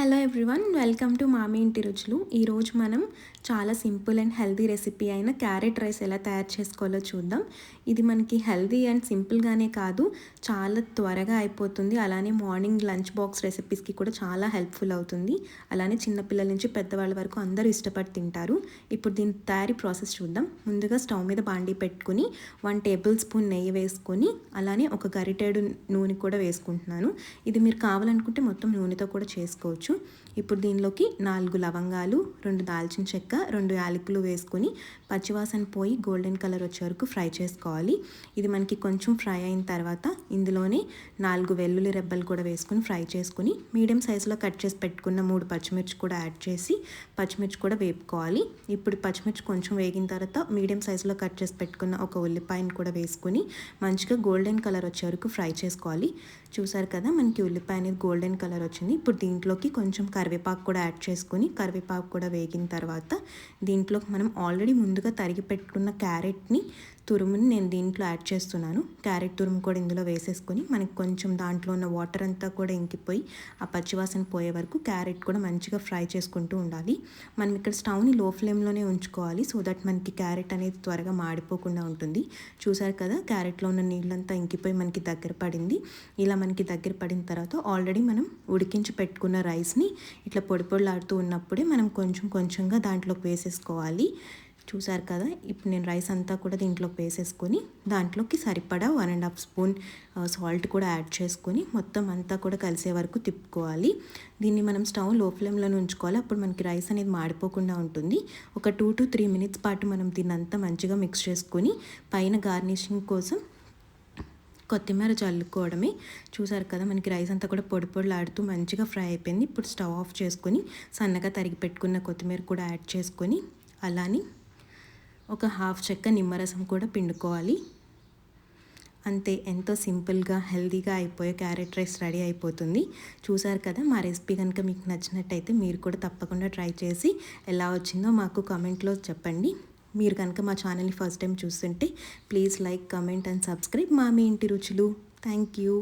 Hello everyone, welcome to మామి ఇంటి రుచులు. ఈరోజు మనం చాలా సింపుల్ అండ్ హెల్తీ రెసిపీ అయిన క్యారెట్ రైస్ ఎలా తయారు చేసుకోవాలో చూద్దాం. ఇది మనకి హెల్తీ అండ్ సింపుల్గానే కాదు, చాలా త్వరగా అయిపోతుంది. అలానే మార్నింగ్ లంచ్ బాక్స్ రెసిపీస్కి కూడా చాలా హెల్ప్ఫుల్ అవుతుంది. అలానే చిన్నపిల్లల నుంచి పెద్దవాళ్ళ వరకు అందరూ ఇష్టపడి తింటారు. ఇప్పుడు దీని తయారీ ప్రాసెస్ చూద్దాం. ముందుగా స్టవ్ మీద బాండీ పెట్టుకుని 1 టేబుల్ స్పూన్ నెయ్యి వేసుకొని అలానే ఒక గరిటెడు నూనె కూడా వేసుకుంటున్నాను. ఇది మీరు కావాలనుకుంటే మొత్తం నూనెతో కూడా చేసుకోవచ్చు. ఇప్పుడు దీనిలోకి 4 లవంగాలు, 2 దాల్చిన చెక్క, 2 యాలకులు వేసుకొని పచ్చివాసన పోయి గోల్డెన్ కలర్ వచ్చే వరకు ఫ్రై చేసుకోవాలి. ఇది మనకి కొంచెం ఫ్రై అయిన తర్వాత ఇందులోనే 4 వెల్లుల్లి రెబ్బలు కూడా వేసుకొని ఫ్రై చేసుకొని మీడియం సైజులో కట్ చేసి పెట్టుకున్న 3 పచ్చిమిర్చి కూడా యాడ్ చేసి పచ్చిమిర్చి కూడా వేపుకోవాలి. ఇప్పుడు పచ్చిమిర్చి కొంచెం వేగిన తర్వాత మీడియం సైజులో కట్ చేసి పెట్టుకున్న ఒక ఉల్లిపాయను కూడా వేసుకొని మంచిగా గోల్డెన్ కలర్ వచ్చే వరకు ఫ్రై చేసుకోవాలి. చూసారు కదా, మనకి ఉల్లిపాయ అనేది గోల్డెన్ కలర్ వచ్చింది. ఇప్పుడు దీంట్లోకి కొంచెం కరివేపాకు కూడా యాడ్ చేసుకొని కరివేపాకు కూడా వేగిన తర్వాత దీంట్లోకి మనం ఆల్రెడీ ముందుగా తరిగి పెట్టుకున్న క్యారెట్ని తురుముని నేను దీంట్లో యాడ్ చేస్తున్నాను. క్యారెట్ తురుము కూడా ఇందులో వేసేసుకొని మనకి కొంచెం దాంట్లో ఉన్న వాటర్ అంతా కూడా ఇంకిపోయి ఆ పచ్చివాసన పోయే వరకు క్యారెట్ కూడా మంచిగా ఫ్రై చేసుకుంటూ ఉండాలి. మనం ఇక్కడ స్టవ్ని లో ఫ్లేమ్లోనే ఉంచుకోవాలి, సో దట్ మనకి క్యారెట్ అనేది త్వరగా మాడిపోకుండా ఉంటుంది. చూసారు కదా, క్యారెట్లో ఉన్న నీళ్ళంతా ఇంకిపోయి మనకి దగ్గర పడింది. ఇలా మనకి దగ్గర పడిన తర్వాత ఆల్రెడీ మనం ఉడికించి పెట్టుకున్న రైస్ని ఇట్లా పొడి పొడిలాడుతూ ఉన్నప్పుడే మనం కొంచెం కొంచెంగా దాంట్లోకి వేసేసుకోవాలి. చూసారు కదా, ఇప్పుడు నేను రైస్ అంతా కూడా దీంట్లోకి వేసేసుకొని దాంట్లోకి సరిపడా 1.5 స్పూన్ సాల్ట్ కూడా యాడ్ చేసుకొని మొత్తం అంతా కూడా కలిసే వరకు తిప్పుకోవాలి. దీన్ని మనం స్టవ్ లో ఫ్లేమ్లోనే ఉంచుకోవాలి, అప్పుడు మనకి రైస్ అనేది మాడిపోకుండా ఉంటుంది. ఒక 2 to 3 మినిట్స్ పాటు మనం దీన్ని అంతా మంచిగా మిక్స్ చేసుకొని పైన గార్నిషింగ్ కోసం కొత్తిమీర చల్లుకోవడమే. చూసారు కదా, మనకి రైస్ అంతా కూడా పొడి పొడిలాడుతూ మంచిగా ఫ్రై అయిపోయింది. ఇప్పుడు స్టవ్ ఆఫ్ చేసుకొని సన్నగా తరిగి పెట్టుకున్న కొత్తిమీర కూడా యాడ్ చేసుకొని అలానే ఒక 1/2 చెక్క నిమ్మరసం కూడా పిండుకోవాలి. అంతే, ఎంతో సింపుల్గా హెల్తీగా అయిపోయే క్యారెట్ రైస్ రెడీ అయిపోతుంది. చూసారు కదా, మా రెసిపీ కనుక మీకు నచ్చినట్టయితే మీరు కూడా తప్పకుండా ట్రై చేసి ఎలా వచ్చిందో మాకు కామెంట్లో చెప్పండి. మీరు కనుక మా ఛానల్ని ఫస్ట్ టైం చూస్తుంటే please like, comment and subscribe Mami Inti Ruchulu. Thank you.